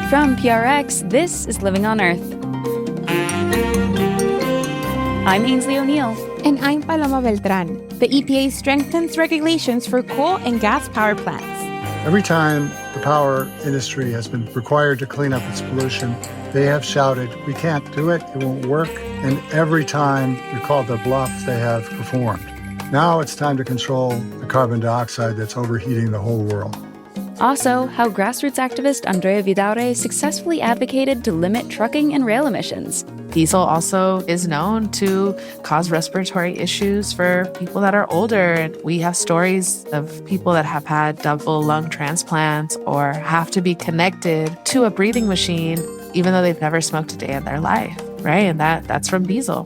From PRX, this is Living on Earth. I'm Ainsley O'Neill. And I'm Paloma Beltran. The EPA strengthens regulations for coal and gas power plants. Every time the power industry has been required to clean up its pollution, they have shouted, "We can't do it, it won't work." And every time we called their bluff, they have performed. Now it's time to control the carbon dioxide that's overheating the whole world. Also, how grassroots activist Andrea Vidaurre successfully advocated to limit trucking and rail emissions. Diesel also is known to cause respiratory issues for people that are older. And we have stories of people that have had double lung transplants or have to be connected to a breathing machine, even though they've never smoked a day in their life, right? And that's from diesel.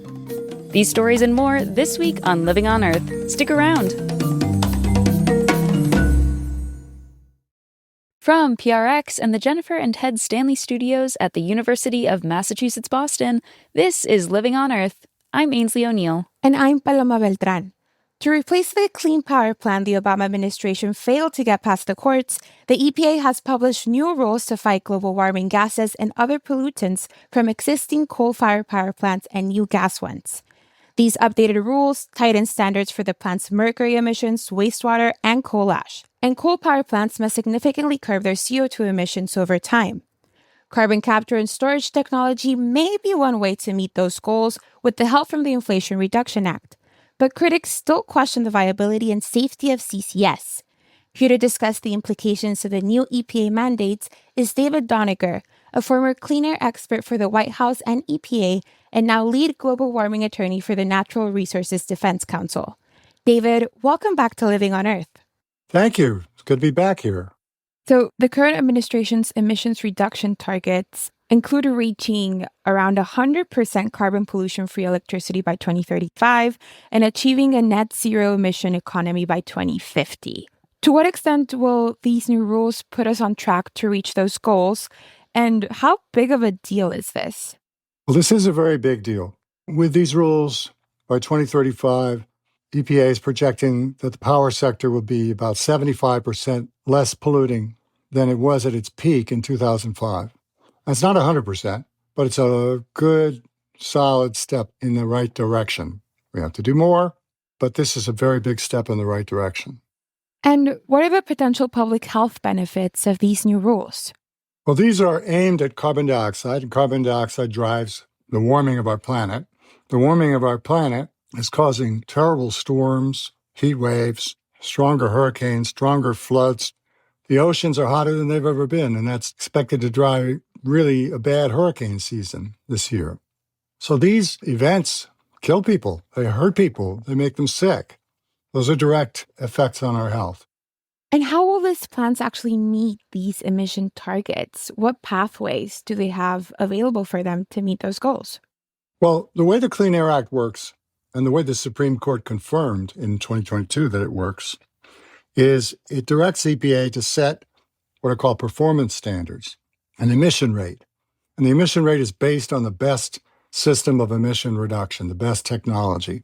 These stories and more this week on Living on Earth. Stick around. From PRX and the Jennifer and Ted Stanley studios at the University of Massachusetts, Boston, this is Living on Earth. I'm Ainsley O'Neill. And I'm Paloma Beltran. To replace the Clean Power Plan the Obama administration failed to get past the courts, the EPA has published new rules to fight global warming gases and other pollutants from existing coal-fired power plants and new gas ones. These updated rules tighten standards for the plant's mercury emissions, wastewater, and coal ash. And coal power plants must significantly curb their CO2 emissions over time. Carbon capture and storage technology may be one way to meet those goals with the help from the Inflation Reduction Act. But critics still question the viability and safety of CCS. Here to discuss the implications of the new EPA mandates is David Doniger, a former clean air expert for the White House and EPA, and now lead global warming attorney for the Natural Resources Defense Council. David, welcome back to Living on Earth. Thank you. It's good to be back here. So the current administration's emissions reduction targets include reaching around 100% carbon pollution-free electricity by 2035 and achieving a net zero emission economy by 2050. To what extent will these new rules put us on track to reach those goals? And how big of a deal is this? Well, this is a very big deal. With these rules, by 2035, EPA is projecting that the power sector will be about 75% less polluting than it was at its peak in 2005. That's not 100%, but it's a good, solid step in the right direction. We have to do more, but this is a very big step in the right direction. And what are the potential public health benefits of these new rules? Well, these are aimed at carbon dioxide, and carbon dioxide drives the warming of our planet. The warming of our planet is causing terrible storms, heat waves, stronger hurricanes, stronger floods. The oceans are hotter than they've ever been, and that's expected to drive really a bad hurricane season this year. So these events kill people, they hurt people, they make them sick. Those are direct effects on our health. And how will these plants actually meet these emission targets? What pathways do they have available for them to meet those goals? Well, the way the Clean Air Act works, and the way the Supreme Court confirmed in 2022 that it works, is it directs EPA to set what are called performance standards, an emission rate. And the emission rate is based on the best system of emission reduction, the best technology.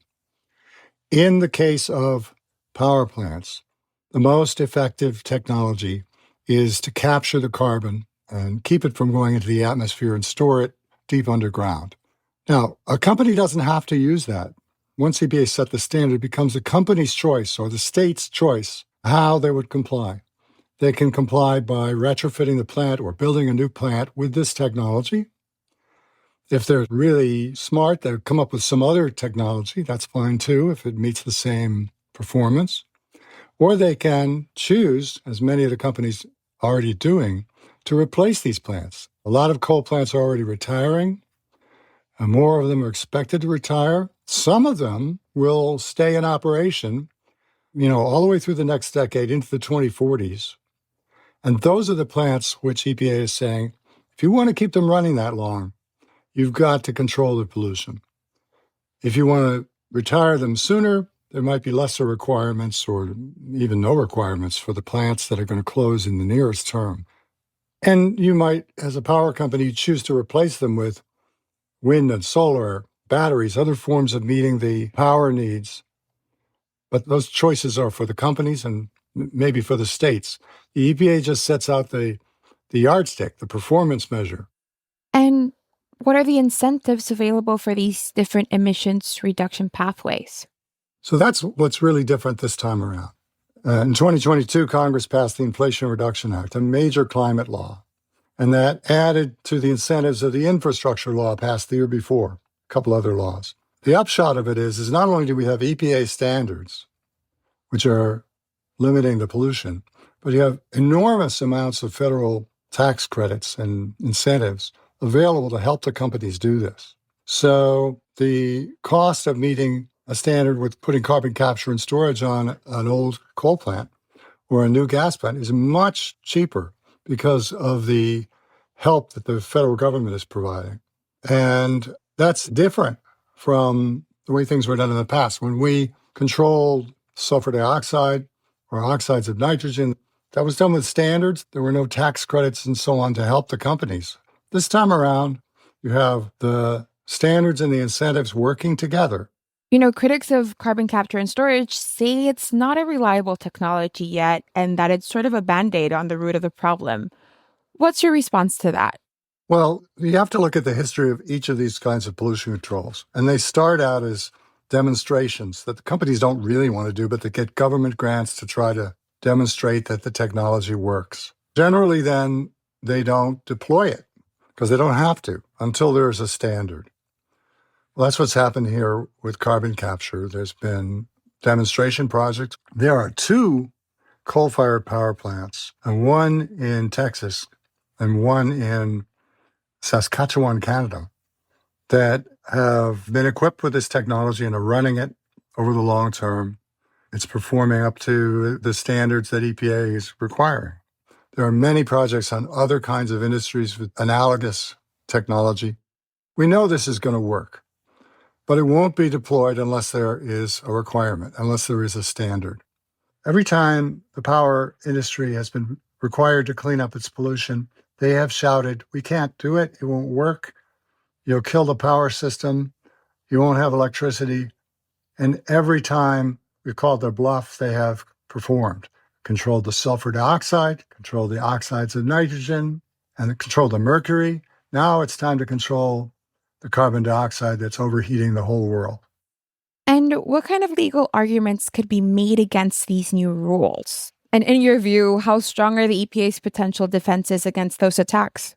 In the case of power plants, the most effective technology is to capture the carbon and keep it from going into the atmosphere and store it deep underground. Now, a company doesn't have to use that. Once EPA set the standard, it becomes the company's choice or the state's choice how they would comply. They can comply by retrofitting the plant or building a new plant with this technology. If they're really smart, they'll come up with some other technology. That's fine too, if it meets the same performance. Or they can choose, as many of the companies are already doing, to replace these plants. A lot of coal plants are already retiring, and more of them are expected to retire. Some of them will stay in operation, all the way through the next decade into the 2040s. And those are the plants which EPA is saying, if you want to keep them running that long, you've got to control the pollution. If you want to retire them sooner, there might be lesser requirements or even no requirements for the plants that are going to close in the nearest term. And you might, as a power company, choose to replace them with wind and solar, batteries, other forms of meeting the power needs. But those choices are for the companies and maybe for the states. The EPA just sets out the the yardstick, the performance measure. And what are the incentives available for these different emissions reduction pathways? So that's what's really different this time around. In 2022, Congress passed the Inflation Reduction Act, a major climate law, and that added to the incentives of the infrastructure law passed the year before, a couple other laws. The upshot of it is not only do we have EPA standards, which are limiting the pollution, but you have enormous amounts of federal tax credits and incentives available to help the companies do this. So the cost of meeting a standard with putting carbon capture and storage on an old coal plant or a new gas plant is much cheaper because of the help that the federal government is providing. And that's different from the way things were done in the past. When we controlled sulfur dioxide or oxides of nitrogen, that was done with standards. There were no tax credits and so on to help the companies. This time around, you have the standards and the incentives working together. Critics of carbon capture and storage say it's not a reliable technology yet and that it's sort of a Band-Aid on the root of the problem. What's your response to that? Well, you have to look at the history of each of these kinds of pollution controls. And they start out as demonstrations that the companies don't really want to do, but they get government grants to try to demonstrate that the technology works. Generally, then, they don't deploy it because they don't have to until there's a standard. Well, that's what's happened here with carbon capture. There's been demonstration projects. There are 2 coal-fired power plants, and one in Texas and one in Saskatchewan, Canada, that have been equipped with this technology and are running it over the long term. It's performing up to the standards that EPA is requiring. There are many projects on other kinds of industries with analogous technology. We know this is going to work, but it won't be deployed unless there is a requirement, unless there is a standard. Every time the power industry has been required to clean up its pollution, they have shouted, "We can't do it. It won't work. You'll kill the power system. You won't have electricity." And every time we called their bluff, they have performed. Controlled the sulfur dioxide, controlled the oxides of nitrogen, and controlled the mercury. Now it's time to control the carbon dioxide that's overheating the whole world. And what kind of legal arguments could be made against these new rules? And in your view, how strong are the EPA's potential defenses against those attacks?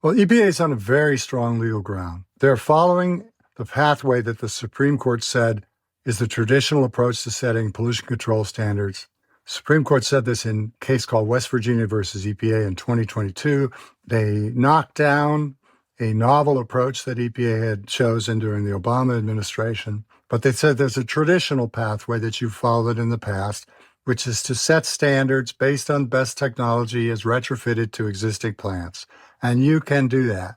Well, EPA is on a very strong legal ground. They're following the pathway that the Supreme Court said is the traditional approach to setting pollution control standards. Supreme Court said this in a case called West Virginia versus EPA in 2022. They knocked down a novel approach that EPA had chosen during the Obama administration. But they said there's a traditional pathway that you've followed in the past, which is to set standards based on best technology as retrofitted to existing plants. And you can do that.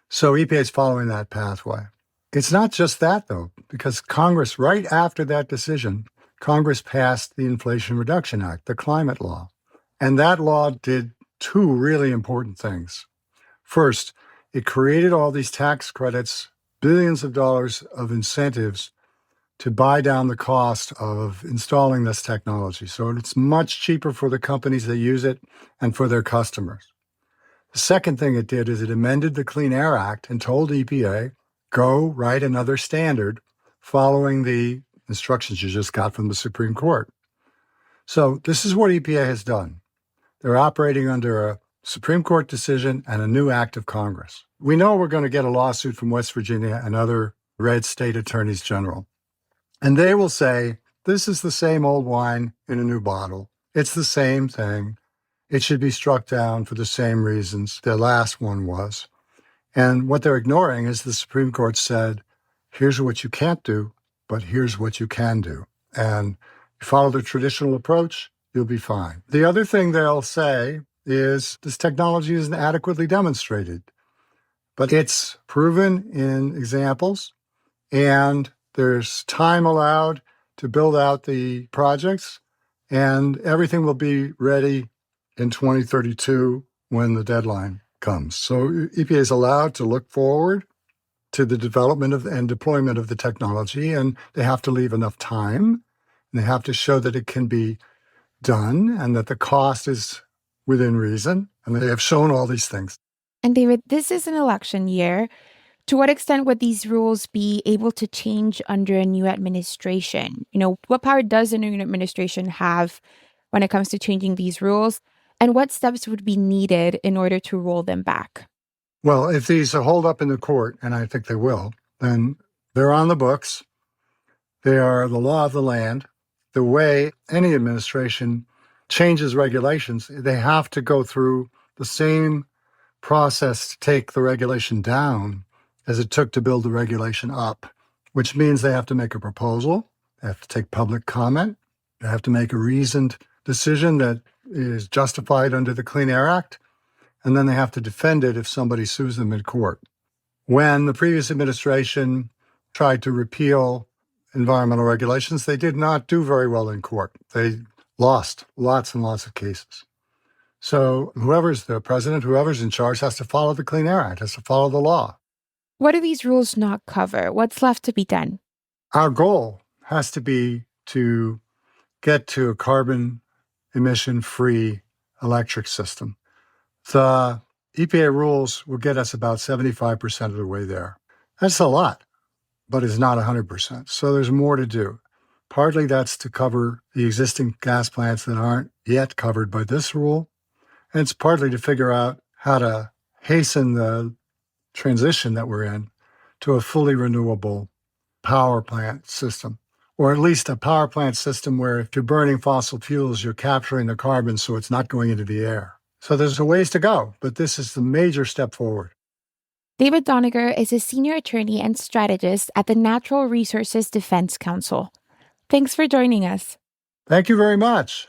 So EPA is following that pathway. It's not just that, though, because Congress, right after that decision, Congress passed the Inflation Reduction Act, the climate law. And that law did 2 really important things. First, it created all these tax credits, billions of dollars of incentives to buy down the cost of installing this technology. So it's much cheaper for the companies that use it and for their customers. The second thing it did is it amended the Clean Air Act and told EPA, go write another standard following the instructions you just got from the Supreme Court. So this is what EPA has done. They're operating under a Supreme Court decision and a new act of Congress. We know we're going to get a lawsuit from West Virginia and other red state attorneys general. And they will say, this is the same old wine in a new bottle. It's the same thing. It should be struck down for the same reasons the last one was. And what they're ignoring is the Supreme Court said, here's what you can't do, but here's what you can do. And you follow the traditional approach, you'll be fine. The other thing they'll say is this technology isn't adequately demonstrated, but it's proven in examples, and there's time allowed to build out the projects, and everything will be ready in 2032 when the deadline comes. So EPA is allowed to look forward to the development of and deployment of the technology, and they have to leave enough time, and they have to show that it can be done and that the cost is within reason, and they have shown all these things. And David, this is an election year. To what extent would these rules be able to change under a new administration? What power does a new administration have when it comes to changing these rules? And what steps would be needed in order to roll them back? Well, if these hold up in the court, and I think they will, then they're on the books. They are the law of the land. The way any administration changes regulations, they have to go through the same process to take the regulation down as it took to build the regulation up, which means they have to make a proposal, they have to take public comment, they have to make a reasoned decision that is justified under the Clean Air Act, and then they have to defend it if somebody sues them in court. When the previous administration tried to repeal environmental regulations, they did not do very well in court. They lost lots and lots of cases. So whoever's the president, whoever's in charge has to follow the Clean Air Act, has to follow the law. What do these rules not cover? What's left to be done? Our goal has to be to get to a carbon emission-free electric system. The EPA rules will get us about 75% of the way there. That's a lot, but it's not 100%. So there's more to do. Partly that's to cover the existing gas plants that aren't yet covered by this rule. And it's partly to figure out how to hasten the transition that we're in to a fully renewable power plant system, or at least a power plant system where if you're burning fossil fuels, you're capturing the carbon so it's not going into the air. So there's a ways to go, but this is the major step forward. David Doniger is a senior attorney and strategist at the Natural Resources Defense Council. Thanks for joining us. Thank you very much.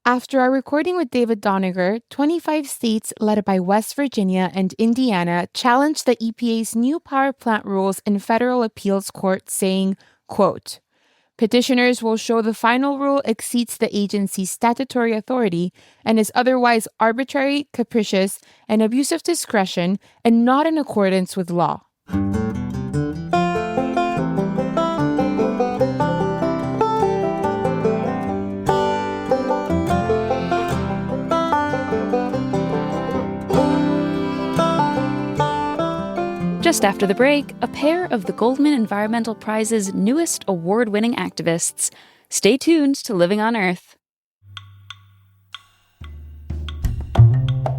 After our recording with David Doniger, 25 states led by West Virginia and Indiana challenged the EPA's new power plant rules in federal appeals court, saying, quote, "Petitioners will show the final rule exceeds the agency's statutory authority and is otherwise arbitrary, capricious, and abuse of discretion and not in accordance with law." Just after the break, a pair of the Goldman Environmental Prize's newest award-winning activists. Stay tuned to Living on Earth.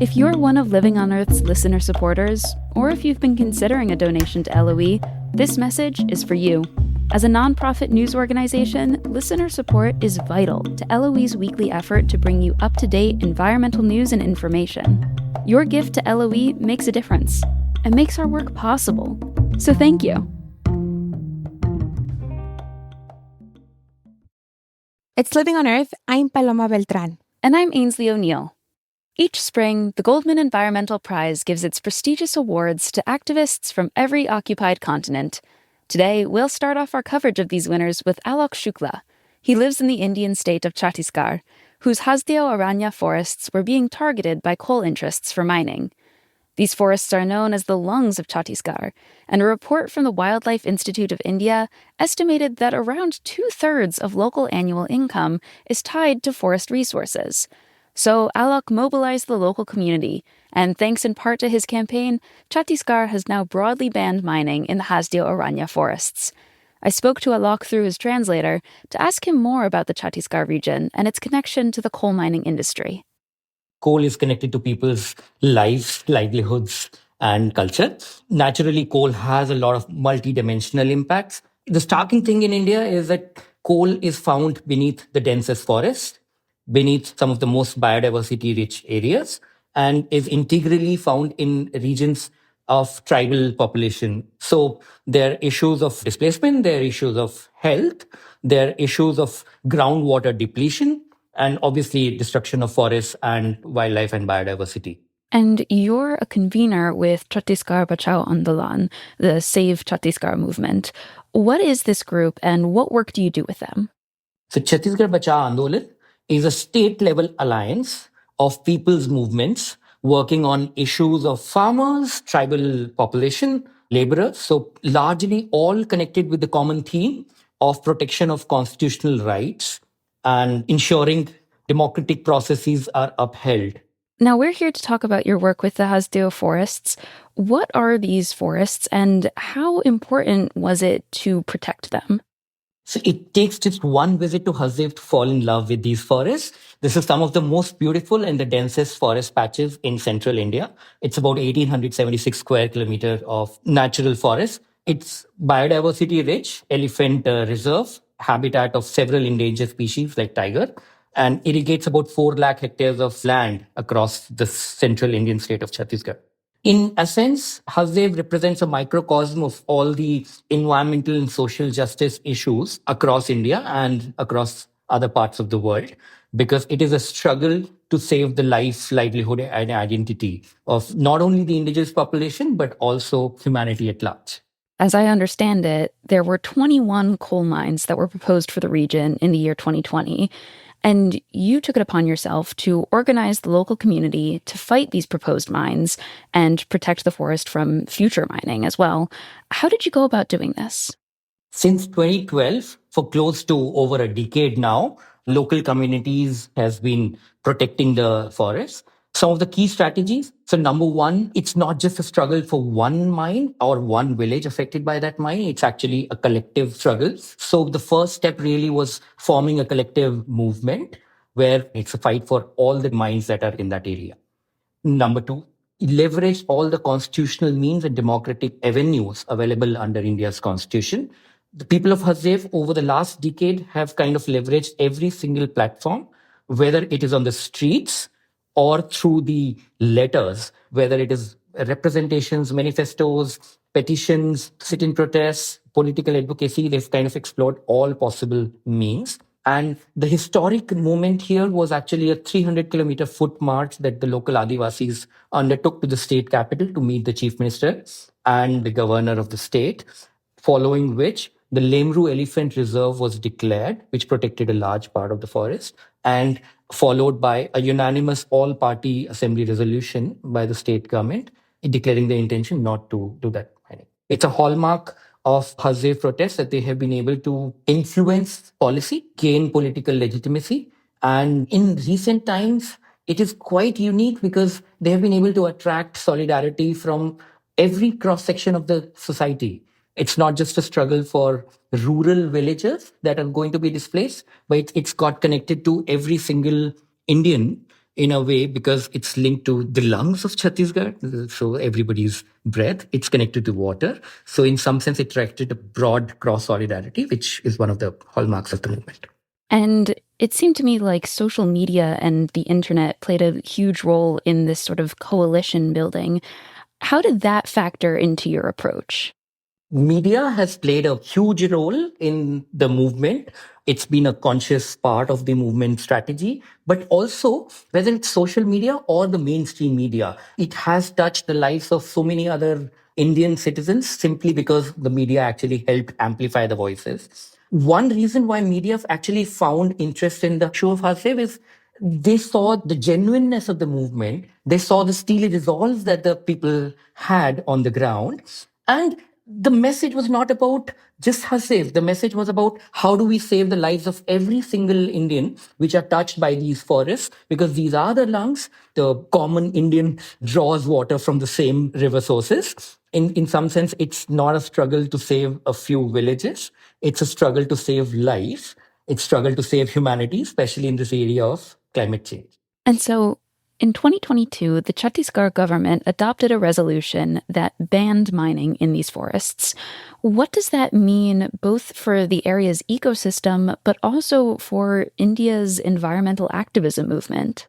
If you're one of Living on Earth's listener supporters, or if you've been considering a donation to LOE, this message is for you. As a nonprofit news organization, listener support is vital to LOE's weekly effort to bring you up-to-date environmental news and information. Your gift to LOE makes a difference and makes our work possible. So thank you. It's Living on Earth. I'm Paloma Beltran. And I'm Ainsley O'Neill. Each spring, the Goldman Environmental Prize gives its prestigious awards to activists from every occupied continent. Today, we'll start off our coverage of these winners with Alok Shukla. He lives in the Indian state of Chhattisgarh, whose Hasdeo Aranya forests were being targeted by coal interests for mining. These forests are known as the lungs of Chhattisgarh, and a report from the Wildlife Institute of India estimated that around 2/3 of local annual income is tied to forest resources. So Alok mobilized the local community, and thanks in part to his campaign, Chhattisgarh has now broadly banned mining in the Hasdeo Aranya forests. I spoke to Alok through his translator to ask him more about the Chhattisgarh region and its connection to the coal mining industry. Coal is connected to people's lives, livelihoods, and culture. Naturally, coal has a lot of multidimensional impacts. The starking thing in India is that coal is found beneath the densest forest, beneath some of the most biodiversity-rich areas, and is integrally found in regions of tribal population. So there are issues of displacement, there are issues of health, there are issues of groundwater depletion, and obviously destruction of forests and wildlife and biodiversity. And you're a convener with Chhattisgarh Bachao Andolan, the Save Chhattisgarh movement. What is this group and what work do you do with them? So Chhattisgarh Bachao Andolan is a state-level alliance of people's movements working on issues of farmers, tribal population, laborers, so largely all connected with the common theme of protection of constitutional rights and ensuring democratic processes are upheld. Now, we're here to talk about your work with the Hasdeo forests. What are these forests, and how important was it to protect them? So it takes just one visit to Hasdeo to fall in love with these forests. This is some of the most beautiful and the densest forest patches in central India. It's about 1,876 square kilometers of natural forest. It's biodiversity rich, elephant reserve, habitat of several endangered species like tiger, and irrigates about 4 lakh hectares of land across the central Indian state of Chhattisgarh. In a sense, Hasdeo represents a microcosm of all the environmental and social justice issues across India and across other parts of the world, because it is a struggle to save the life, livelihood, and identity of not only the indigenous population, but also humanity at large. As I understand it, there were 21 coal mines that were proposed for the region in the year 2020. And you took it upon yourself to organize the local community to fight these proposed mines and protect the forest from future mining as well. How did you go about doing this? Since 2012, for close to over a decade now, local communities has been protecting the forests. Some of the key strategies. So number one, it's not just a struggle for one mine or one village affected by that mine. It's actually a collective struggle. So the first step really was forming a collective movement where it's a fight for all the mines that are in that area. Number two, leverage all the constitutional means and democratic avenues available under India's constitution. The people of Hasdeo over the last decade have kind of leveraged every single platform, whether it is on the streets or through the letters, whether it is representations, manifestos, petitions, sit-in protests, political advocacy. They've kind of explored all possible means. And the historic moment here was actually a 300-kilometer foot march that the local Adivasis undertook to the state capital to meet the chief minister and the governor of the state, following which the Lemru Elephant Reserve was declared, which protected a large part of the forest, and followed by a unanimous all-party assembly resolution by the state government declaring the intention not to do that mining. It's a hallmark of Hasdeo protests that they have been able to influence policy, gain political legitimacy. And in recent times, it is quite unique because they have been able to attract solidarity from every cross-section of the society. It's not just a struggle for rural villagers that are going to be displaced, but it's got connected to every single Indian in a way because it's linked to the lungs of Chhattisgarh. So everybody's breath, it's connected to water. So in some sense, it attracted a broad cross solidarity, which is one of the hallmarks of the movement. And it seemed to me like social media and the internet played a huge role in this sort of coalition building. How did that factor into your approach? Media has played a huge role in the movement. It's been a conscious part of the movement strategy, but also whether it's social media or the mainstream media, it has touched the lives of so many other Indian citizens simply because the media actually helped amplify the voices. One reason why media have actually found interest in the show of Hasdeo is they saw the genuineness of the movement. They saw the steely resolve that the people had on the ground. And the message was not about just Hasdeo. The message was about how do we save the lives of every single Indian which are touched by these forests, because these are the lungs. The common Indian draws water from the same river sources. In some sense, it's not a struggle to save a few villages. It's a struggle to save life. It's a struggle to save humanity, especially in this area of climate change. And so in 2022, the Chhattisgarh government adopted a resolution that banned mining in these forests. What does that mean both for the area's ecosystem, but also for India's environmental activism movement?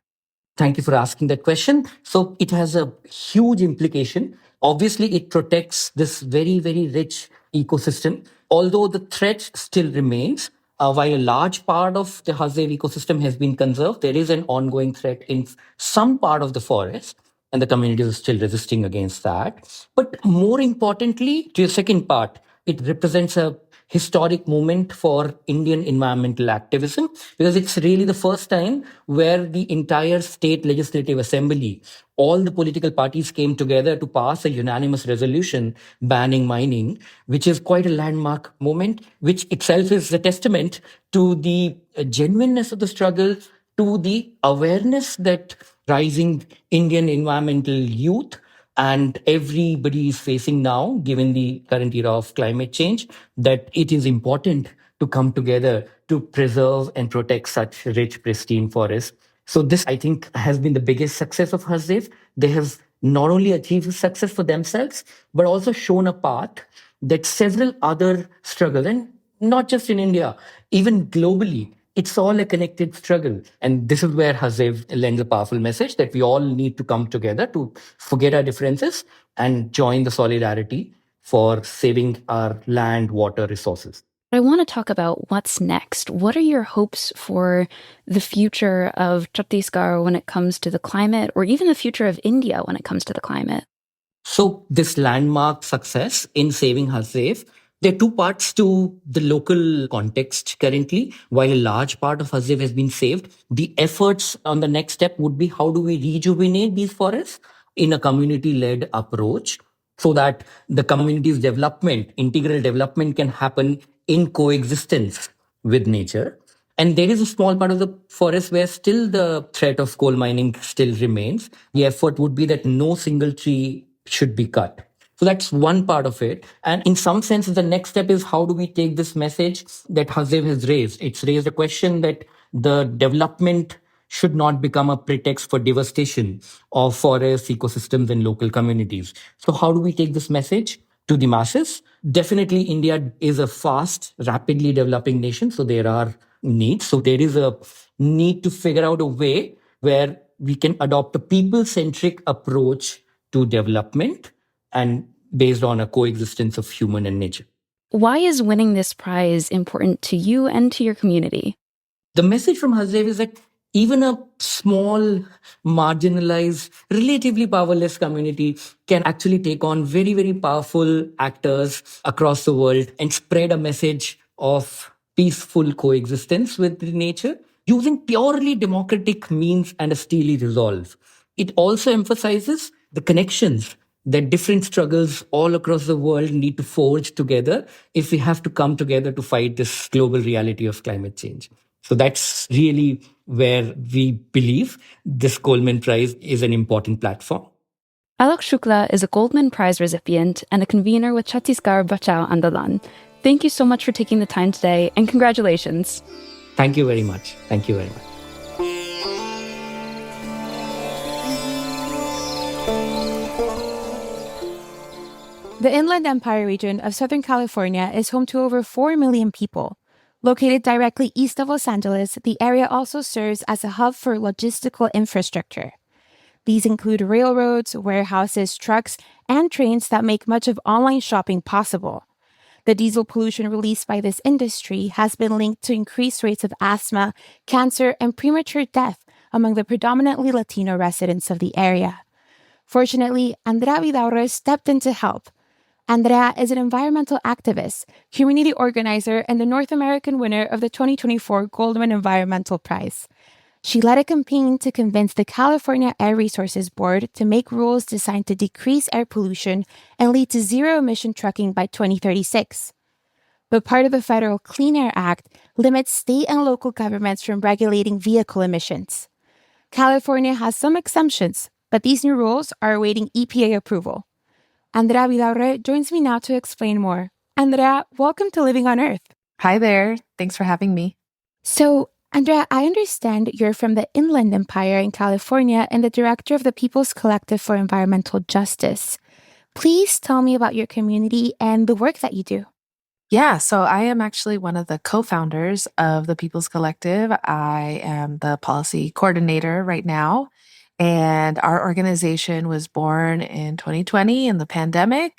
Thank you for asking that question. So it has a huge implication. Obviously, it protects this very, very rich ecosystem, although the threat still remains. While a large part of the Hasdeo ecosystem has been conserved, there is an ongoing threat in some part of the forest, and the communities are still resisting against that. But more importantly, to your second part, it represents a historic moment for Indian environmental activism, because it's really the first time where the entire state legislative assembly, all the political parties came together to pass a unanimous resolution banning mining, which is quite a landmark moment, which itself is a testament to the genuineness of the struggle to the awareness that rising Indian environmental youth and everybody is facing now, given the current era of climate change, that it is important to come together to preserve and protect such rich, pristine forests. So this, I think, has been the biggest success of Hasdeo. They have not only achieved success for themselves, but also shown a path that several other struggles, and not just in India, even globally, it's all a connected struggle. And this is where Hasdeo lends a powerful message that we all need to come together to forget our differences and join the solidarity for saving our land, water, resources. I want to talk about what's next. What are your hopes for the future of Chhattisgarh when it comes to the climate, or even the future of India when it comes to the climate? So this landmark success in saving Hasdeo, there are two parts to the local context currently. While a large part of Hasdeo has been saved, the efforts on the next step would be how do we rejuvenate these forests in a community-led approach so that the community's development, integral development can happen in coexistence with nature. And there is a small part of the forest where still the threat of coal mining still remains. The effort would be that no single tree should be cut. So that's one part of it. And in some sense, the next step is how do we take this message that Hasdeo has raised? It's raised a question that the development should not become a pretext for devastation of forests, ecosystems, and local communities. So how do we take this message to the masses? Definitely, India is a fast, rapidly developing nation. So there are needs. So there is a need to figure out a way where we can adopt a people-centric approach to development and based on a coexistence of human and nature. Why is winning this prize important to you and to your community? The message from Hasdeo is that even a small, marginalized, relatively powerless community can actually take on very, very powerful actors across the world and spread a message of peaceful coexistence with nature using purely democratic means and a steely resolve. It also emphasizes the connections that different struggles all across the world need to forge together if we have to come together to fight this global reality of climate change. So that's really where we believe this Goldman Prize is an important platform. Alok Shukla is a Goldman Prize recipient and a convener with Chhattisgarh Bachao Andolan. Thank you so much for taking the time today, and congratulations. Thank you very much. Thank you very much. The Inland Empire region of Southern California is home to over 4 million people. Located directly east of Los Angeles, the area also serves as a hub for logistical infrastructure. These include railroads, warehouses, trucks, and trains that make much of online shopping possible. The diesel pollution released by this industry has been linked to increased rates of asthma, cancer, and premature death among the predominantly Latino residents of the area. Fortunately, Andrea Vidaurre stepped in to help. Andrea is an environmental activist, community organizer, and the North American winner of the 2024 Goldman Environmental Prize. She led a campaign to convince the California Air Resources Board to make rules designed to decrease air pollution and lead to zero-emission trucking by 2036. But part of the federal Clean Air Act limits state and local governments from regulating vehicle emissions. California has some exemptions, but these new rules are awaiting EPA approval. Andrea Vidaurre joins me now to explain more. Andrea, welcome to Living on Earth. Hi there. Thanks for having me. So, Andrea, I understand you're from the Inland Empire in California and the director of the People's Collective for Environmental Justice. Please tell me about your community and the work that you do. Yeah, so I am actually one of the co-founders of the People's Collective. I am the policy coordinator right now. And our organization was born in 2020 in the pandemic.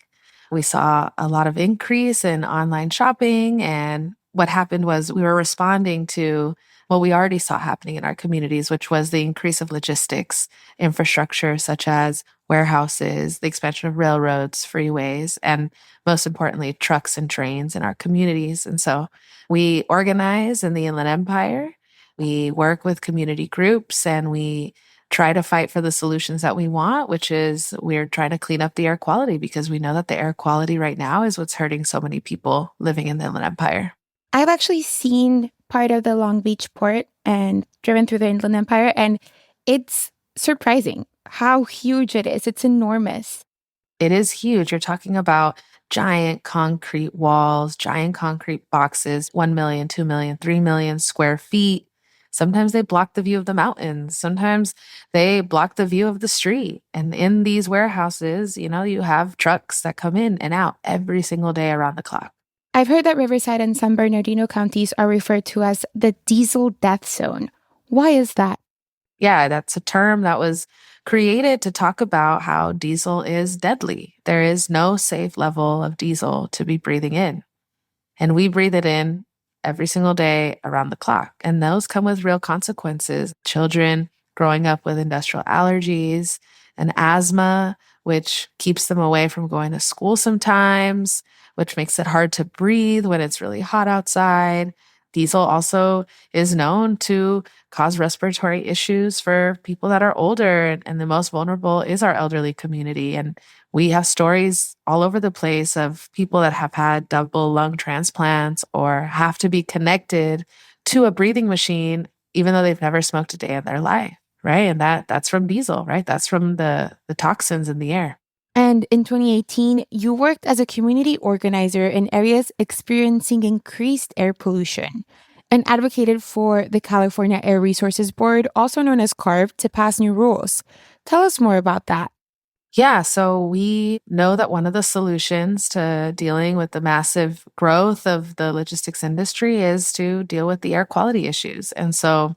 We saw a lot of increase in online shopping. And what happened was we were responding to what we already saw happening in our communities, which was the increase of logistics infrastructure, such as warehouses, the expansion of railroads, freeways, and most importantly, trucks and trains in our communities. And so we organize in the Inland Empire. We work with community groups and we try to fight for the solutions that we want, which is we're trying to clean up the air quality because we know that the air quality right now is what's hurting so many people living in the Inland Empire. I've actually seen part of the Long Beach port, and driven through the Inland Empire, and it's surprising how huge it is. It's enormous. It is huge. You're talking about giant concrete walls, giant concrete boxes, 1 million, 2 million, 3 million square feet. Sometimes they block the view of the mountains. Sometimes they block the view of the street. And in these warehouses, you have trucks that come in and out every single day around the clock. I've heard that Riverside and San Bernardino counties are referred to as the diesel death zone. Why is that? Yeah, that's a term that was created to talk about how diesel is deadly. There is no safe level of diesel to be breathing in. And we breathe it in every single day around the clock. And those come with real consequences. Children growing up with industrial allergies and asthma, which keeps them away from going to school sometimes, which makes it hard to breathe when it's really hot outside. Diesel also is known to cause respiratory issues for people that are older, and the most vulnerable is our elderly community. And we have stories all over the place of people that have had double lung transplants or have to be connected to a breathing machine, even though they've never smoked a day in their life, right? And that's from diesel, right? That's from the toxins in the air. And in 2018, you worked as a community organizer in areas experiencing increased air pollution and advocated for the California Air Resources Board, also known as CARB, to pass new rules. Tell us more about that. Yeah, so we know that one of the solutions to dealing with the massive growth of the logistics industry is to deal with the air quality issues. And so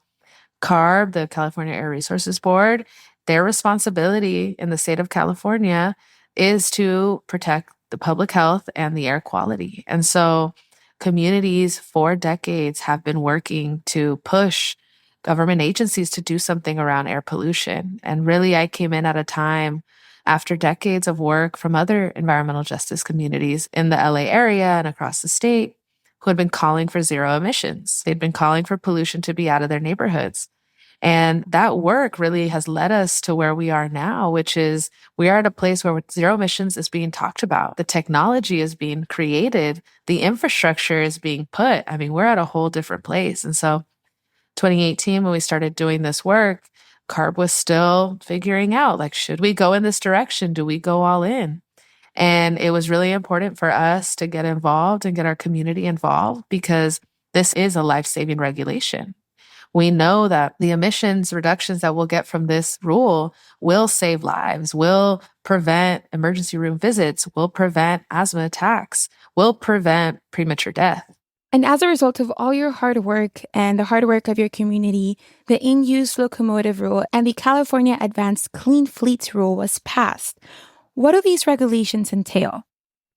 CARB, the California Air Resources Board, their responsibility in the state of California is to protect the public health and the air quality. And so communities for decades have been working to push government agencies to do something around air pollution. And really, I came in at a time after decades of work from other environmental justice communities in the LA area and across the state who had been calling for zero emissions. They'd been calling for pollution to be out of their neighborhoods. And that work really has led us to where we are now, which is we are at a place where zero emissions is being talked about. The technology is being created. The infrastructure is being put. I mean, we're at a whole different place. And so 2018, when we started doing this work, CARB was still figuring out, like, should we go in this direction? Do we go all in? And it was really important for us to get involved and get our community involved because this is a life-saving regulation. We know that the emissions reductions that we'll get from this rule will save lives, will prevent emergency room visits, will prevent asthma attacks, will prevent premature death. And as a result of all your hard work and the hard work of your community, the in-use locomotive rule and the California Advanced Clean Fleets rule was passed. What do these regulations entail?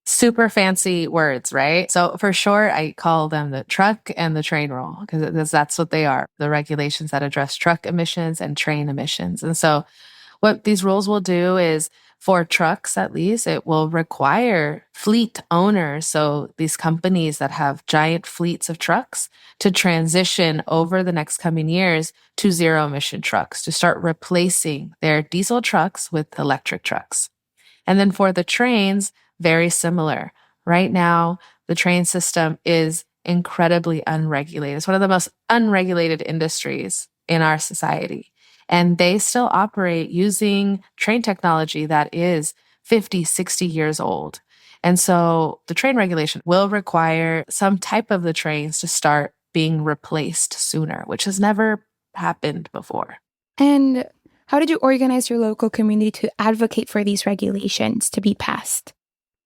Super fancy words, right? So for short, I call them the truck and the train rule because that's what they are, the regulations that address truck emissions and train emissions. And so what these rules will do is for trucks, at least, it will require fleet owners, so these companies that have giant fleets of trucks, to transition over the next coming years to zero emission trucks, to start replacing their diesel trucks with electric trucks. And then for the trains, very similar. Right now, the train system is incredibly unregulated. It's one of the most unregulated industries in our society. And they still operate using train technology that is 50, 60 years old. And so the train regulation will require some type of the trains to start being replaced sooner, which has never happened before. And how did you organize your local community to advocate for these regulations to be passed?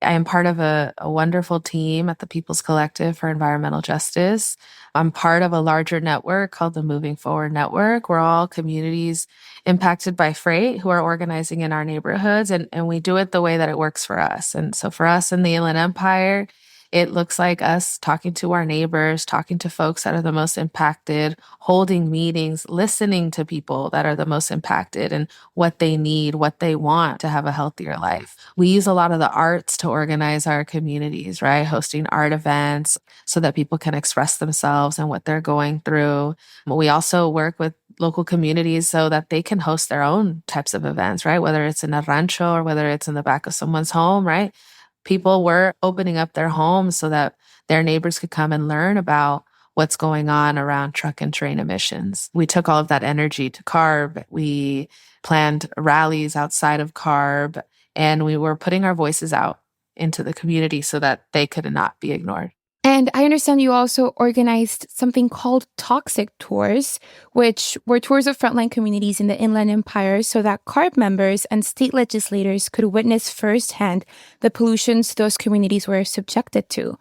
I am part of a wonderful team at the People's Collective for Environmental Justice. I'm part of a larger network called the Moving Forward Network. We're all communities impacted by freight who are organizing in our neighborhoods, and we do it the way that it works for us. And so for us in the Inland Empire, it looks like us talking to our neighbors, talking to folks that are the most impacted, holding meetings, listening to people that are the most impacted and what they need, what they want to have a healthier life. We use a lot of the arts to organize our communities, right? Hosting art events so that people can express themselves and what they're going through. We also work with local communities so that they can host their own types of events, right? Whether it's in a rancho or whether it's in the back of someone's home, right? People were opening up their homes so that their neighbors could come and learn about what's going on around truck and train emissions. We took all of that energy to CARB. We planned rallies outside of CARB, and we were putting our voices out into the community so that they could not be ignored. And I understand you also organized something called Toxic Tours, which were tours of frontline communities in the Inland Empire so that CARB members and state legislators could witness firsthand the pollutions those communities were subjected to.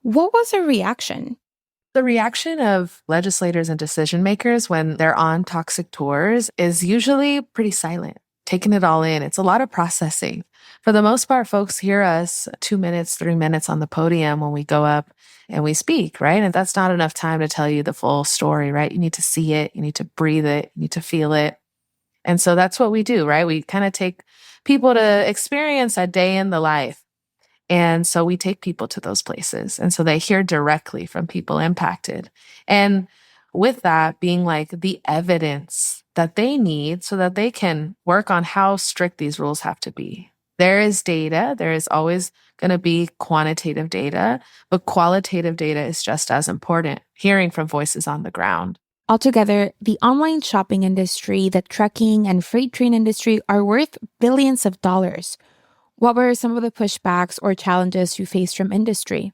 What was the reaction? The reaction of legislators and decision makers when they're on toxic tours is usually pretty silent, taking it all in. It's a lot of processing. For the most part, folks hear us 2 minutes, 3 minutes on the podium when we go up and we speak, right? And that's not enough time to tell you the full story, right? You need to see it, you need to breathe it, you need to feel it. And so that's what we do, right? We kind of take people to experience a day in the life. And so we take people to those places. And so they hear directly from people impacted. And with that being like the evidence that they need so that they can work on how strict these rules have to be. There is data. There is always going to be quantitative data, but qualitative data is just as important, hearing from voices on the ground. Altogether, the online shopping industry, the trucking and freight train industry are worth billions of dollars. What were some of the pushbacks or challenges you faced from industry?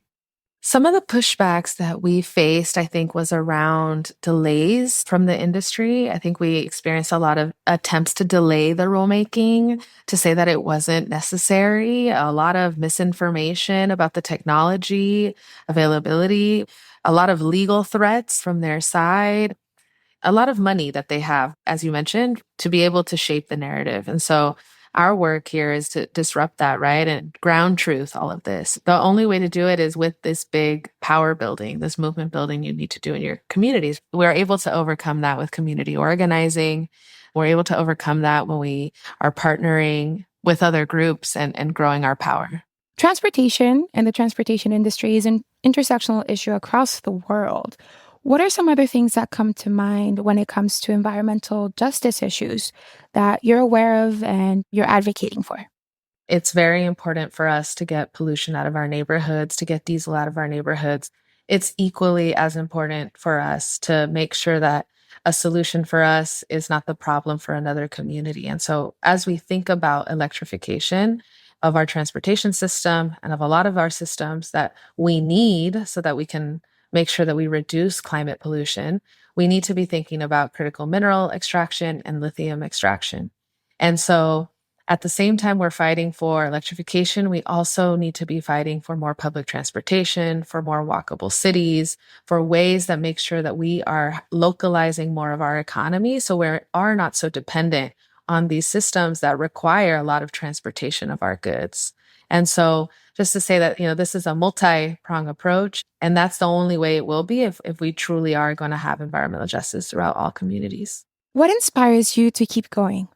Some of the pushbacks that we faced, I think, was around delays from the industry. I think we experienced a lot of attempts to delay the rulemaking, to say that it wasn't necessary, a lot of misinformation about the technology, availability, a lot of legal threats from their side, a lot of money that they have, as you mentioned, to be able to shape the narrative. And so our work here is to disrupt that, right? And ground truth, all of this. The only way to do it is with this big power building, this movement building you need to do in your communities. We're able to overcome that with community organizing. We're able to overcome that when we are partnering with other groups and growing our power. Transportation and the transportation industry is an intersectional issue across the world. What are some other things that come to mind when it comes to environmental justice issues that you're aware of and you're advocating for? It's very important for us to get pollution out of our neighborhoods, to get diesel out of our neighborhoods. It's equally as important for us to make sure that a solution for us is not the problem for another community. And so as we think about electrification of our transportation system and of a lot of our systems that we need so that we can make sure that we reduce climate pollution, we need to be thinking about critical mineral extraction and lithium extraction. And so at the same time we're fighting for electrification, we also need to be fighting for more public transportation, for more walkable cities, for ways that make sure that we are localizing more of our economy so we are not so dependent on these systems that require a lot of transportation of our goods. And so just to say that, this is a multi-pronged approach, and that's the only way it will be if we truly are going to have environmental justice throughout all communities. What inspires you to keep going?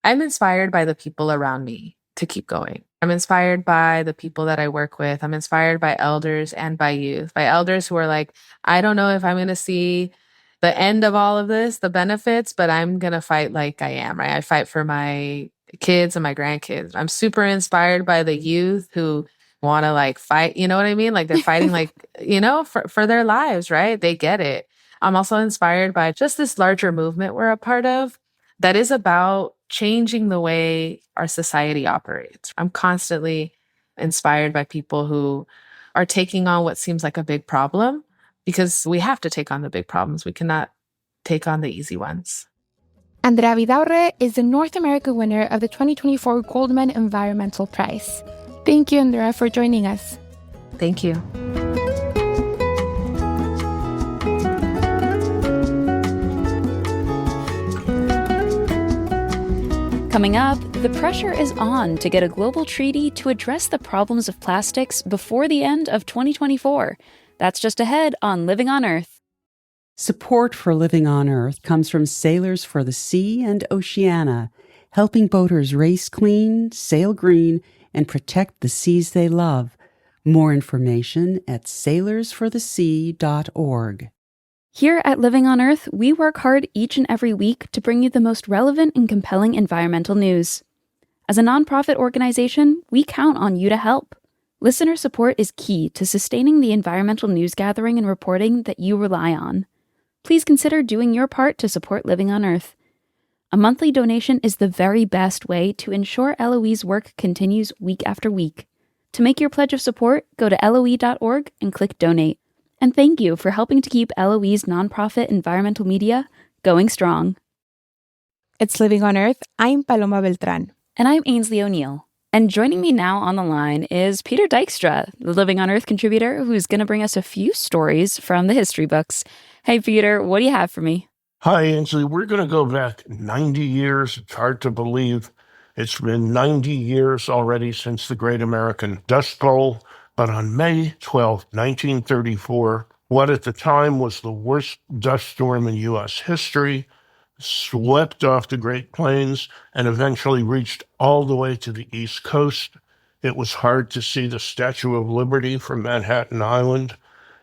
I'm inspired by the people around me to keep going. I'm inspired by the people that I work with. I'm inspired by elders and by youth, by elders who are like, I don't know if I'm going to see the end of all of this, the benefits, but I'm going to fight like I am, right? I fight for my kids and my grandkids. I'm super inspired by the youth who want to fight, you know what I mean? Like they're fighting for their lives, right? They get it. I'm also inspired by just this larger movement we're a part of that is about changing the way our society operates. I'm constantly inspired by people who are taking on what seems like a big problem, because we have to take on the big problems. We cannot take on the easy ones. Andrea Vidaurre is the North America winner of the 2024 Goldman Environmental Prize. Thank you, Andrea, for joining us. Thank you. Coming up, the pressure is on to get a global treaty to address the problems of plastics before the end of 2024. That's just ahead on Living on Earth. Support for Living on Earth comes from Sailors for the Sea and Oceana, helping boaters race clean, sail green, and protect the seas they love. More information at sailorsforthesea.org. Here at Living on Earth, we work hard each and every week to bring you the most relevant and compelling environmental news. As a nonprofit organization, we count on you to help. Listener support is key to sustaining the environmental news gathering and reporting that you rely on. Please consider doing your part to support Living on Earth. A monthly donation is the very best way to ensure LOE's work continues week after week. To make your pledge of support, go to LOE.org and click Donate. And thank you for helping to keep LOE's nonprofit environmental media going strong. It's Living on Earth. I'm Paloma Beltran. And I'm Ainsley O'Neill. And joining me now on the line is Peter Dykstra, the Living on Earth contributor, who's going to bring us a few stories from the history books. Hey, Peter, what do you have for me? Hi, Ainsley. We're going to go back 90 years. It's hard to believe. It's been 90 years already since the Great American Dust Bowl. But on May 12, 1934, what at the time was the worst dust storm in U.S. history swept off the Great Plains and eventually reached all the way to the East Coast. It was hard to see the Statue of Liberty from Manhattan Island.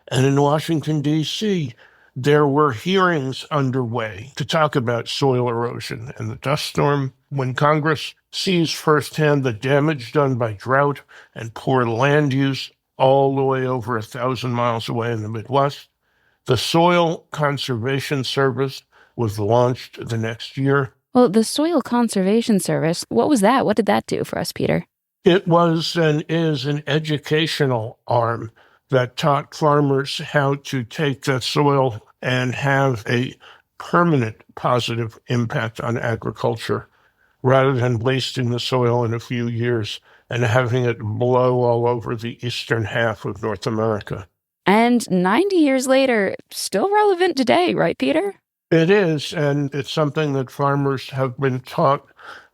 And in Washington, D.C., there were hearings underway to talk about soil erosion and the dust storm. When Congress sees firsthand the damage done by drought and poor land use all the way over 1,000 miles away in the Midwest, the Soil Conservation Service was launched the next year. Well, the Soil Conservation Service, what was that? What did that do for us, Peter? It was and is an educational arm that taught farmers how to take that soil and have a permanent positive impact on agriculture rather than wasting the soil in a few years and having it blow all over the eastern half of North America. And 90 years later, still relevant today, right, Peter? It is, and it's something that farmers have been taught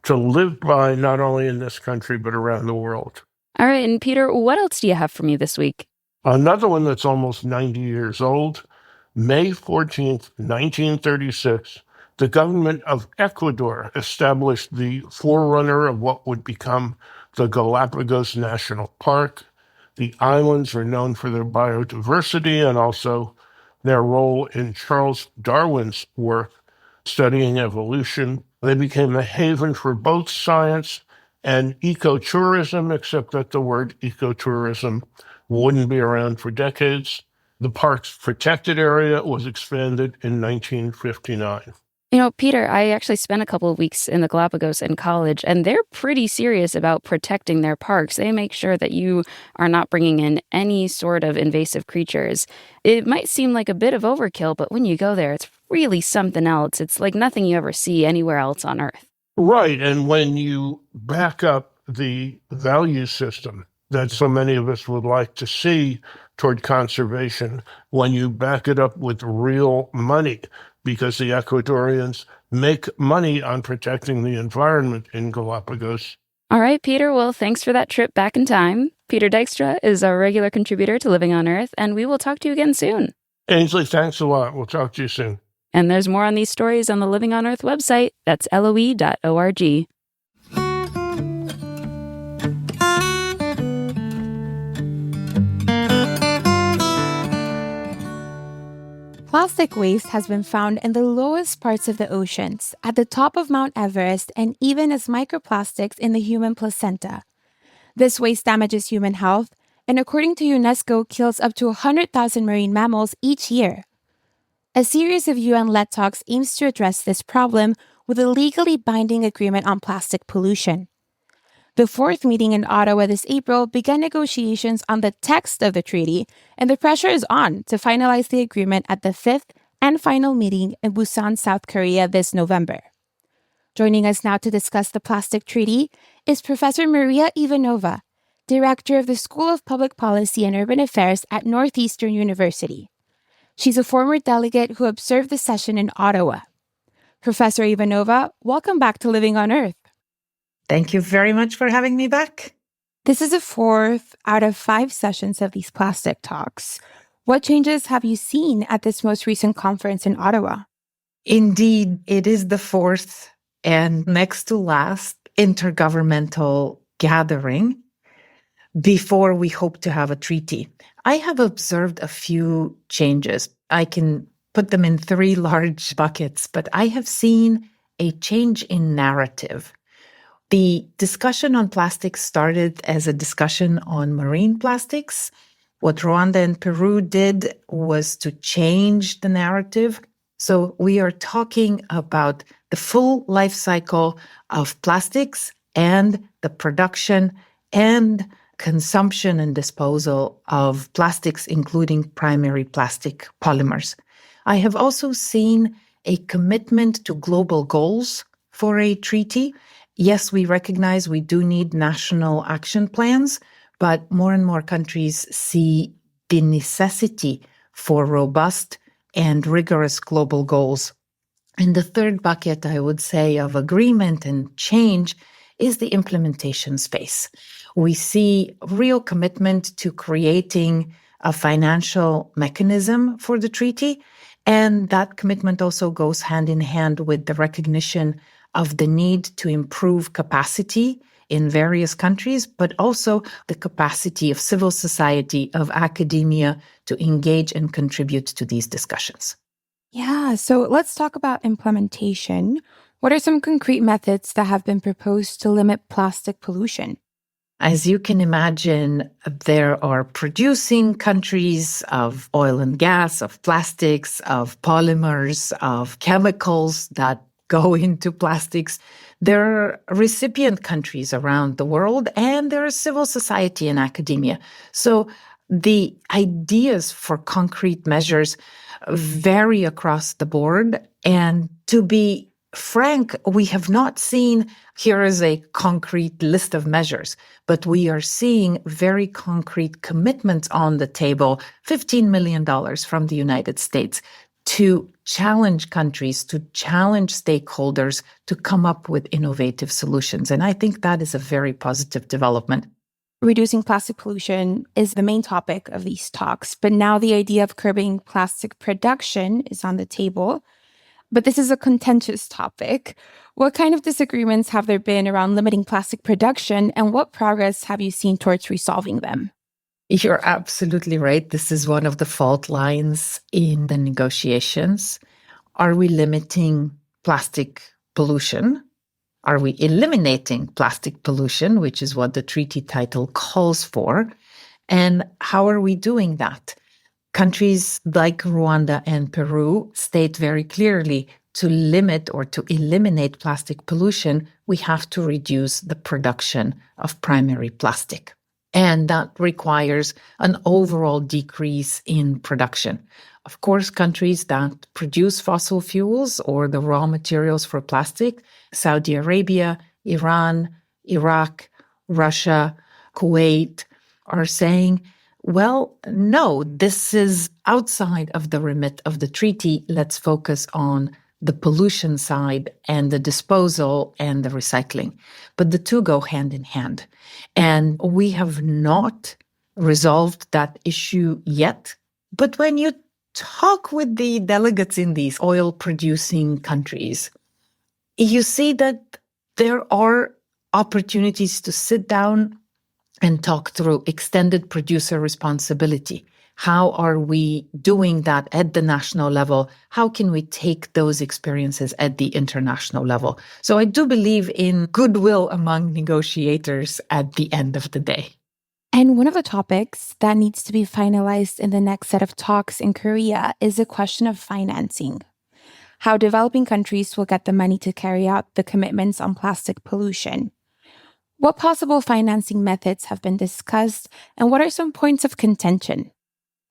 to live by, not only in this country, but around the world. All right, and Peter, what else do you have for me this week? Another one that's almost 90 years old, May 14th, 1936, the government of Ecuador established the forerunner of what would become the Galapagos National Park. The islands are known for their biodiversity and also their role in Charles Darwin's work studying evolution. They became a haven for both science and ecotourism, except that the word ecotourism wouldn't be around for decades. The park's protected area was expanded in 1959. You know, Peter, I actually spent a couple of weeks in the Galapagos in college, and they're pretty serious about protecting their parks. They make sure that you are not bringing in any sort of invasive creatures. It might seem like a bit of overkill, but when you go there, it's really something else. It's like nothing you ever see anywhere else on Earth. Right, and when you back up the value system that so many of us would like to see toward conservation, when you back it up with real money, because the Ecuadorians make money on protecting the environment in Galapagos. All right, Peter. Well, thanks for that trip back in time. Peter Dykstra is our regular contributor to Living on Earth, and we will talk to you again soon. Ainsley, thanks a lot. We'll talk to you soon. And there's more on these stories on the Living on Earth website. That's LOE.org. Plastic waste has been found in the lowest parts of the oceans, at the top of Mount Everest, and even as microplastics in the human placenta. This waste damages human health, and according to UNESCO, kills up to 100,000 marine mammals each year. A series of UN-led talks aims to address this problem with a legally binding agreement on plastic pollution. The fourth meeting in Ottawa this April began negotiations on the text of the treaty, and the pressure is on to finalize the agreement at the fifth and final meeting in Busan, South Korea this November. Joining us now to discuss the plastic treaty is Professor Maria Ivanova, Director of the School of Public Policy and Urban Affairs at Northeastern University. She's a former delegate who observed the session in Ottawa. Professor Ivanova, welcome back to Living on Earth. Thank you very much for having me back. This is the fourth out of 5 sessions of these plastic talks. What changes have you seen at this most recent conference in Ottawa? Indeed, it is the fourth and next to last intergovernmental gathering before we hope to have a treaty. I have observed a few changes. I can put them in 3 large buckets, but I have seen a change in narrative. The discussion on plastics started as a discussion on marine plastics. What Rwanda and Peru did was to change the narrative. So we are talking about the full life cycle of plastics and the production and consumption and disposal of plastics, including primary plastic polymers. I have also seen a commitment to global goals for a treaty. Yes, we recognize we do need national action plans, but more and more countries see the necessity for robust and rigorous global goals. And the third bucket, I would say, of agreement and change is the implementation space. We see real commitment to creating a financial mechanism for the treaty, and that commitment also goes hand in hand with the recognition of the need to improve capacity in various countries, but also the capacity of civil society, of academia to engage and contribute to these discussions. Yeah, so let's talk about implementation. What are some concrete methods that have been proposed to limit plastic pollution? As you can imagine, there are producing countries of oil and gas, of plastics, of polymers, of chemicals that go into plastics. There are recipient countries around the world, and there is civil society and academia. So the ideas for concrete measures vary across the board. And to be frank, we have not seen here is a concrete list of measures, but we are seeing very concrete commitments on the table, $15 million from the United States to challenge countries, to challenge stakeholders to come up with innovative solutions. And I think that is a very positive development. Reducing plastic pollution is the main topic of these talks, but now the idea of curbing plastic production is on the table. But this is a contentious topic. What kind of disagreements have there been around limiting plastic production, and what progress have you seen towards resolving them? You're absolutely right. This is one of the fault lines in the negotiations. Are we limiting plastic pollution? Are we eliminating plastic pollution, which is what the treaty title calls for? And how are we doing that? Countries like Rwanda and Peru state very clearly to limit or to eliminate plastic pollution, we have to reduce the production of primary plastic. And that requires an overall decrease in production. Of course, countries that produce fossil fuels or the raw materials for plastic, Saudi Arabia, Iran, Iraq, Russia, Kuwait, are saying, well, no, this is outside of the remit of the treaty. Let's focus on the pollution side and the disposal and the recycling. But the two go hand in hand. And we have not resolved that issue yet. But when you talk with the delegates in these oil-producing countries, you see that there are opportunities to sit down and talk through extended producer responsibility. How are we doing that at the national level? How can we take those experiences at the international level? So I do believe in goodwill among negotiators at the end of the day. And one of the topics that needs to be finalized in the next set of talks in Korea is the question of financing. How developing countries will get the money to carry out the commitments on plastic pollution. What possible financing methods have been discussed, and what are some points of contention?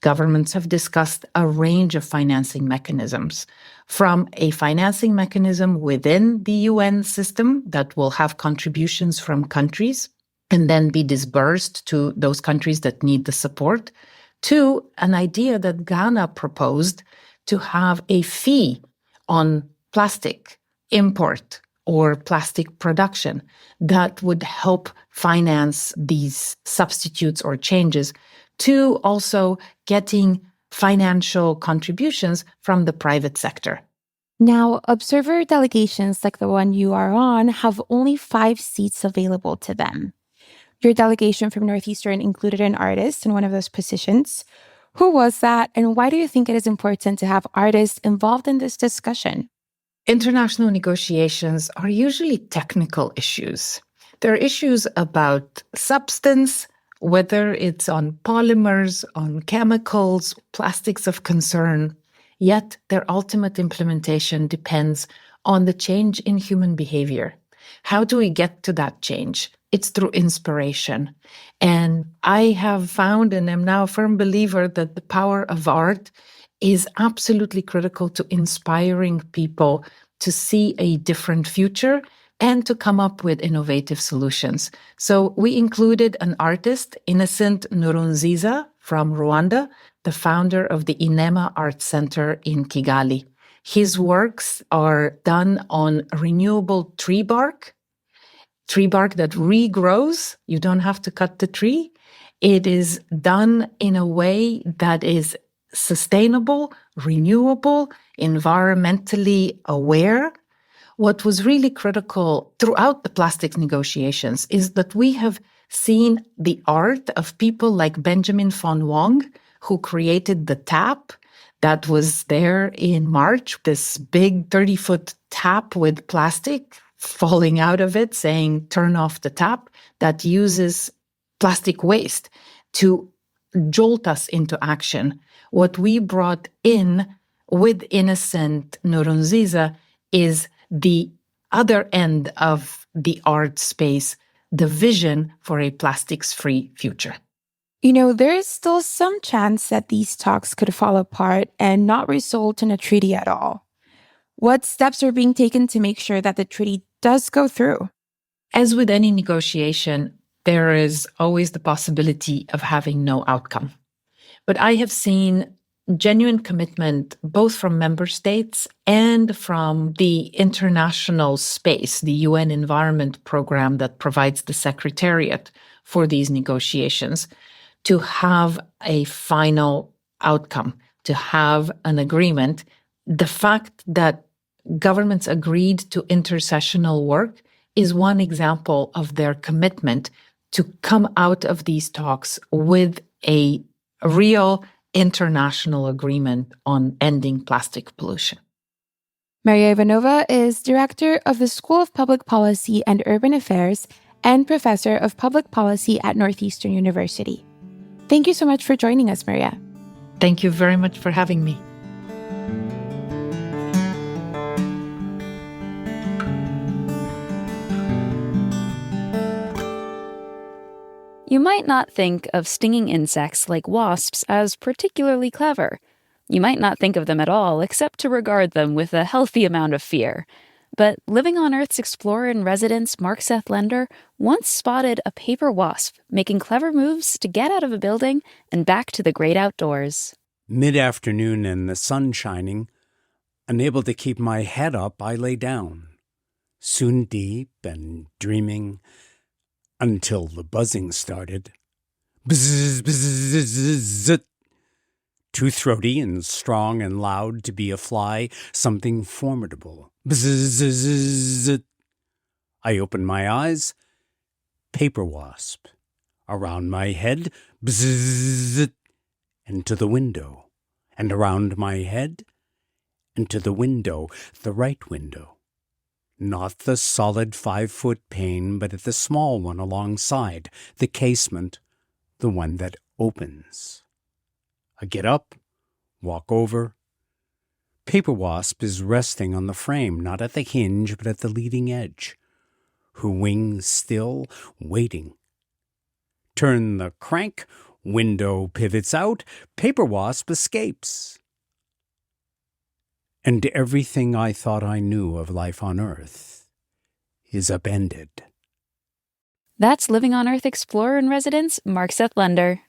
Governments have discussed a range of financing mechanisms, from a financing mechanism within the UN system that will have contributions from countries and then be disbursed to those countries that need the support, to an idea that Ghana proposed to have a fee on plastic import or plastic production that would help finance these substitutes or changes, to also getting financial contributions from the private sector. Now, observer delegations like the one you are on have only 5 seats available to them. Your delegation from Northeastern included an artist in one of those positions. Who was that, and why do you think it is important to have artists involved in this discussion? International negotiations are usually technical issues. There are issues about substance, whether it's on polymers, on chemicals, plastics of concern, yet their ultimate implementation depends on the change in human behavior. How do we get to that change? It's through inspiration. And I have found and am now a firm believer that the power of art is absolutely critical to inspiring people to see a different future and to come up with innovative solutions. So we included an artist, Innocent Nkurunziza from Rwanda, the founder of the Inema Art Center in Kigali. His works are done on renewable tree bark that regrows. You don't have to cut the tree. It is done in a way that is sustainable, renewable, environmentally aware. What was really critical throughout the plastics negotiations is that we have seen the art of people like Benjamin von Wong, who created the tap that was there in March, this big 30-foot tap with plastic falling out of it, saying, turn off the tap, that uses plastic waste to jolt us into action. What we brought in with Innocent Nkurunziza is the other end of the art space, the vision for a plastics-free future. There is still some chance that these talks could fall apart and not result in a treaty at all. What steps are being taken to make sure that the treaty does go through? As with any negotiation, there is always the possibility of having no outcome. But I have seen genuine commitment both from member states and from the international space, the UN Environment Program that provides the secretariat for these negotiations, to have a final outcome, to have an agreement. The fact that governments agreed to intersessional work is one example of their commitment to come out of these talks with a real international agreement on ending plastic pollution. Maria Ivanova is director of the School of Public Policy and Urban Affairs and professor of public policy at Northeastern University. Thank you so much for joining us, Maria. Thank you very much for having me. You might not think of stinging insects like wasps as particularly clever. You might not think of them at all except to regard them with a healthy amount of fear. But Living on Earth's explorer-in-residence Mark Seth Lender once spotted a paper wasp making clever moves to get out of a building and back to the great outdoors. Mid-afternoon and the sun shining, unable to keep my head up, I lay down, soon deep and dreaming, until the buzzing started. Bzz, bzz, bzz, bzz. Too throaty and strong and loud to be a fly, something formidable. Bzz, bzz, bzz. I opened my eyes. Paper wasp. Around my head. Bzz, and to the window. And around my head. And to the window, the right window. Not the solid 5-foot pane, but at the small one alongside, the casement, the one that opens. I get up, walk over. Paper wasp is resting on the frame, not at the hinge, but at the leading edge. Her wings still, waiting. Turn the crank, window pivots out, paper wasp escapes. And everything I thought I knew of life on Earth is upended. That's Living on Earth explorer-in-residence Mark Seth Lender.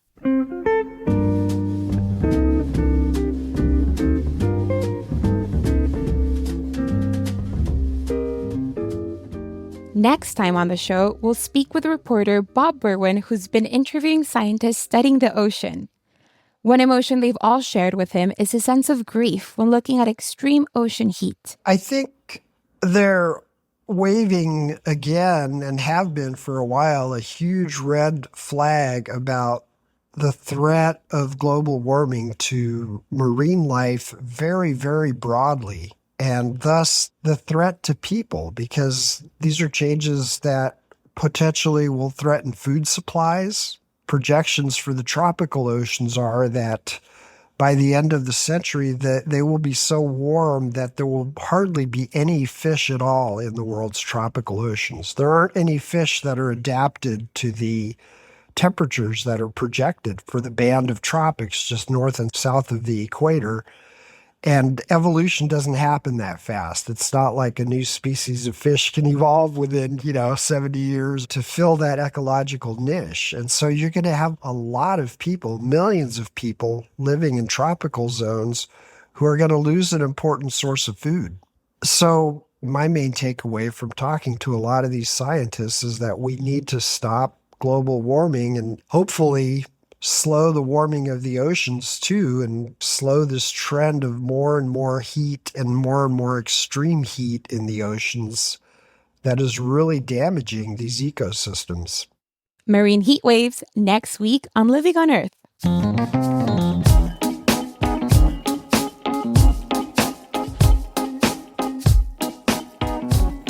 Next time on the show, we'll speak with reporter Bob Berwin, who's been interviewing scientists studying the ocean. One emotion they've all shared with him is a sense of grief when looking at extreme ocean heat. I think they're waving again, and have been for a while, a huge red flag about the threat of global warming to marine life very, very broadly, and thus the threat to people, because these are changes that potentially will threaten food supplies. Projections for the tropical oceans are that by the end of the century, that they will be so warm that there will hardly be any fish at all in the world's tropical oceans. There aren't any fish that are adapted to the temperatures that are projected for the band of tropics just north and south of the equator. And evolution doesn't happen that fast. It's not like a new species of fish can evolve within, 70 years to fill that ecological niche. And so you're going to have a lot of people, millions of people living in tropical zones who are going to lose an important source of food. So my main takeaway from talking to a lot of these scientists is that we need to stop global warming and hopefully slow the warming of the oceans too, and slow this trend of more and more heat and more extreme heat in the oceans that is really damaging these ecosystems. Marine heat waves next week on Living on Earth.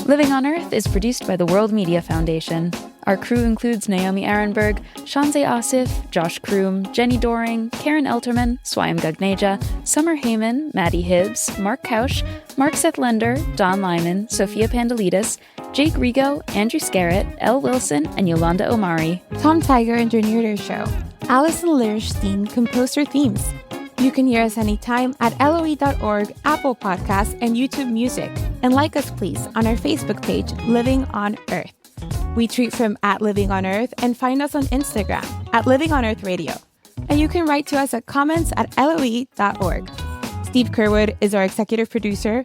Living on Earth is produced by the World Media Foundation. Our crew includes Naomi Arenberg, Shanze Asif, Josh Kroom, Jenny Doring, Karen Elterman, Swayam Gagneja, Summer Heyman, Maddie Hibbs, Mark Kausch, Mark Seth Lender, Don Lyman, Sophia Pandalidis, Jake Rigo, Andrew Scarrett, Elle Wilson, and Yolanda Omari. Tom Tiger engineered our show. Alison Lierstein composed our themes. You can hear us anytime at LOE.org, Apple Podcasts, and YouTube Music. And like us, please, on our Facebook page, Living on Earth. We tweet from @LivingOnEarth and find us on Instagram @LivingOnEarthRadio. And you can write to us at comments@LOE.org. Steve Kerwood is our executive producer.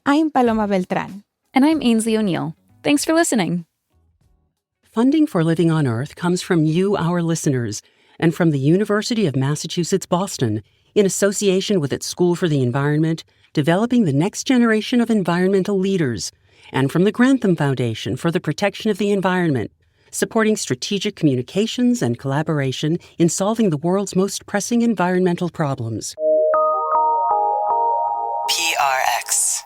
I'm Paloma Beltran. And I'm Ainsley O'Neill. Thanks for listening. Funding for Living on Earth comes from you, our listeners, and from the University of Massachusetts, Boston, in association with its School for the Environment, developing the next generation of environmental leaders, and from the Grantham Foundation for the Protection of the Environment, supporting strategic communications and collaboration in solving the world's most pressing environmental problems. PRX.